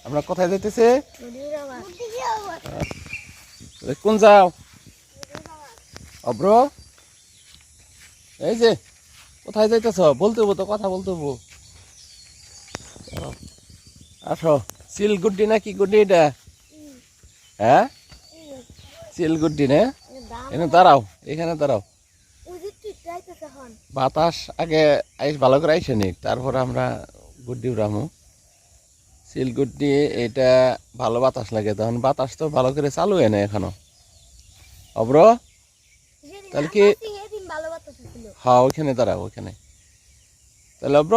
আমরা কোথায় যাইতেছে? কোন যাও অব্র? এই যে কোথায় যাইতেছ? বলতে হবো তো, কথা বলতে হবো। আসো। সিলগুড্ডি না কি গুড্ডি এটা? হ্যাঁ সিলগুড্ডি না? এখানে দাঁড়াও, এখানে দাঁড়াও। বাতাস আগে ভালো করে আইসে নিক, তারপর আমরা গুড্ডি উড়ামু। সিলগুড্ডি এটা ভালো বাতাস লাগে, তখন বাতাস তো ভালো করে চালু হয় না এখনো। অব্র তাহলে কি? হ্যাঁ ওইখানে দাঁড়াও, ওইখানে। তাহলে অব্র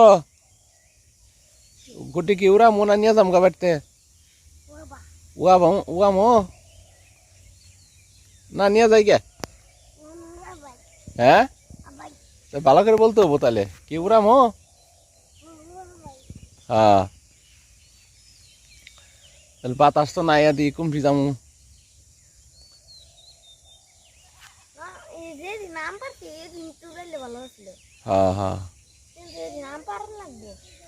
গুড্ডি কি উড়ামু না নিয়ে যাম গা বাড়তে? উড়ামো না নিয়ে যাই গে? হ্যাঁ ভালো করে বলতে হবো, তাহলে কি উড়ামো? হ্যাঁ তাহলে বাতাস তো নাই আদি কুমড়ি যামু। হ্যাঁ হ্যাঁ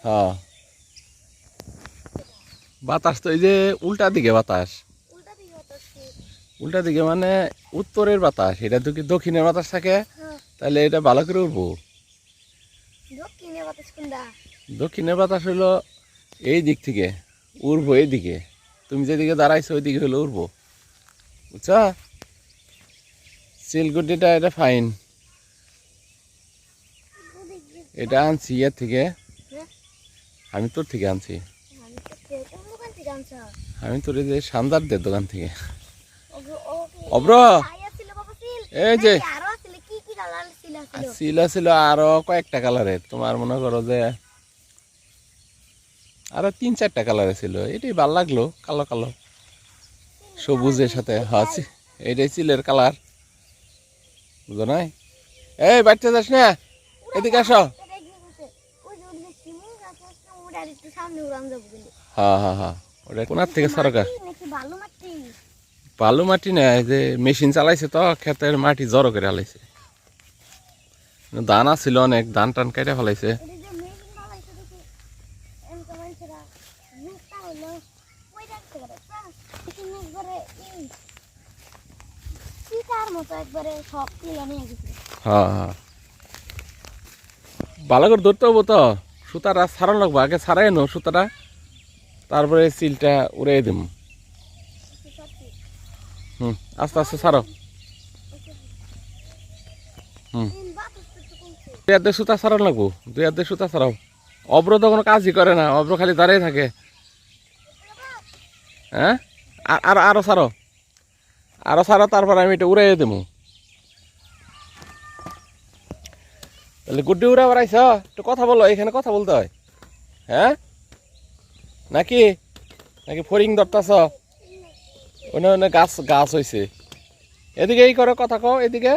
হ্যাঁ বাতাস তো এই যে উল্টা দিকে বাতাস, উল্টা দিকে মানে উত্তরের বাতাস। এটা তো কি দক্ষিণের বাতাস থাকে, তাহলে এটা ভালো করে উঠবো। দক্ষিণের বাতাস হলো এই দিক থেকে উড়বো, এইদিকে তুমি যেদিকে দাঁড়াইছো ওই দিকে হলো উড়বো, বুঝছো? সিলগুড্ডিটা এটা ফাইন, এটা আনছি ইয়ের থেকে। আমি তোর থেকে আনছি, আমি তোর এই যে শানদারদের দোকান থেকে। অব্র এই যে সিল ছিল আরো কয়েকটা কালারের, তোমার মনে করো যে আরো 3-4টা কালারের ছিল। এটাই ভাল লাগলো, কালো কালো সবুজের সাথে। হ্যাঁ এটাই সিলের কালার, বুঝো নাই? এই বাচ্চা যাস না, এদিকে আসো। হ্যাঁ হ্যাঁ হ্যাঁ ওটা কোনার থেকে সরকার বালু মাটি না, যে মেশিন চালাইছে তো ক্ষেতের মাটি জড়ো করে হালাইছে। ধান ছিল অনেক, ধান টান কেটে ফেলাইছে। হ্যাঁ হ্যাঁ ভালো করে ধরতে হবো তো, সুতাটা ছাড়ান লাগবো। আগে ছাড়াই নো সুতাটা, তারপরে সিলটা উড়াই দিম। আস্তে আস্তে ছাড়ো। দুই হাতে সুতা ছাড়ান লাগবো, 2 হাতে সুতা ছাড়াও। অব্র তো কোনো কাজই করে না, অব্র খালি দাঁড়িয়ে থাকে। হ্যাঁ আরো ছাড়ো, আরো ছাড়ো, তারপর আমি এটা উড়াই দেবো। তাহলে গুড্ডি উড়া বেড়াইছ, একটু কথা বলো, এখানে কথা বলতে হয়। হ্যাঁ নাকি নাকি ফড়িং ধরতাছ? অন্য গাছ গাছ হয়েছে, এদিকে এই করে কথা কও। এদিকে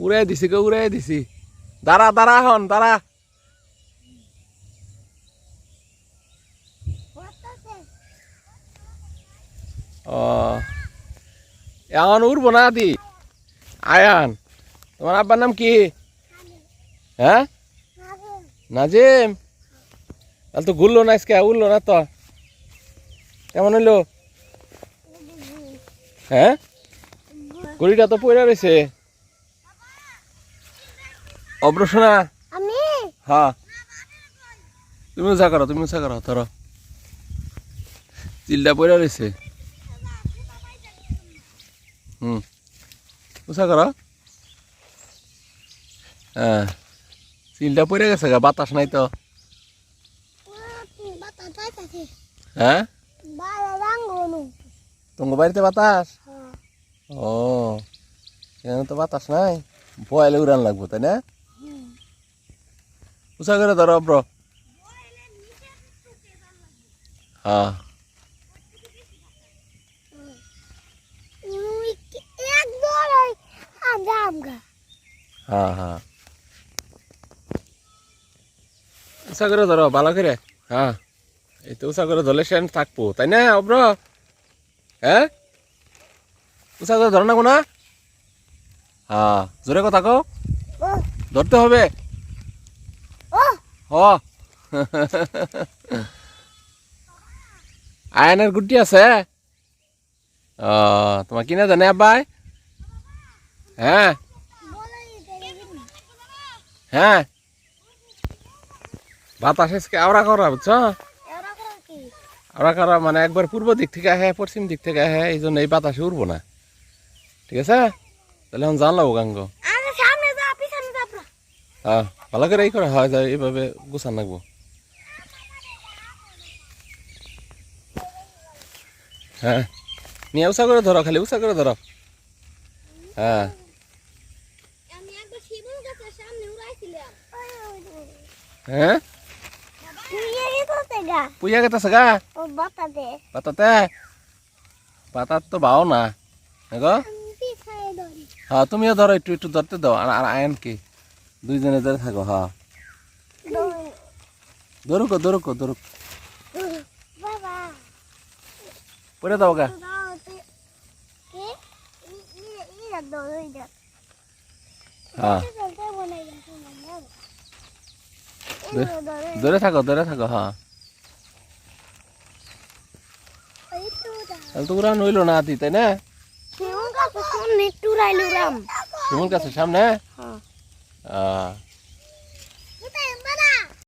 উড়াই দিছি গো, উড়াই দিছি। দাঁড়া দাঁড়া, হন দাঁড়া। ও এখন উড়বো না দি? আয়ান তোমার আব্বার নাম কি? হ্যাঁ নাজিম। তাহলে তো ঘুরলো না আজকে, উড়লো না তো, কেমন হইলো? হ্যাঁ গড়িটা তো পড়ে রয়েছে। অব্র শোনা, হ্যাঁ তুমি উঁচা করো, তুমি উঁচা করো, ধরো চিলটা পড়ে রয়েছে। উঁচা করো। হ্যাঁ চিলটা পড়ে গেছে গা, বাতাস নাই তো। হ্যাঁ তোমার বাড়িতে বাতাস? ও এখানে তো বাতাস নাই, বয়ালে উড়ান লাগবো তাই না? উঁচা করে ধরো অব্র। হ্যাঁ হ্যাঁ হ্যাঁ উঁচা করে ধরো ভালো করে। হ্যাঁ এই তো উঁচা করে ধরলে সেন থাকবো তাই না অব্র? হ্যাঁ উঁচা করে ধরো না কোনা। হ্যাঁ জোরে কথা কও, ধরতে হবে। হ আয়নের গুটি আছে ও তোমার কিনে জানে আব্বাই হ্যাঁ হ্যাঁ বাতাস এসে আওড়া করা বুঝছো আওড়া করা মানে একবার পূর্ব দিক থেকে আহে পশ্চিম দিক থেকে আহে এই জন্য এই বাতাসে উড়বো না ঠিক আছে তাহলে এখন জানলাম গাঙ্গ হ্যাঁ ভালো করে এই করে হয় যায় এইভাবে গুছান রাখবো হ্যাঁ নিয়ে উষা করে ধরো খালি উষা করে ধরো হ্যাঁ হ্যাঁ পুইয়া গেতেছে গা পাতাতে পাতার তো বাও না গো হ্যাঁ তুমিও ধরো একটু একটু ধরতে দাও আর আয়ন কি দুইজনে ধরে থাকো হ্যাঁ ধরুক ধরুক ধরুক পড়ে দাও গা হ্যাঁ ধরে থাকো হ্যাঁ তাহলে তো উড়ান হইলো না হাতি তাই না শিমুল গাছের সামনে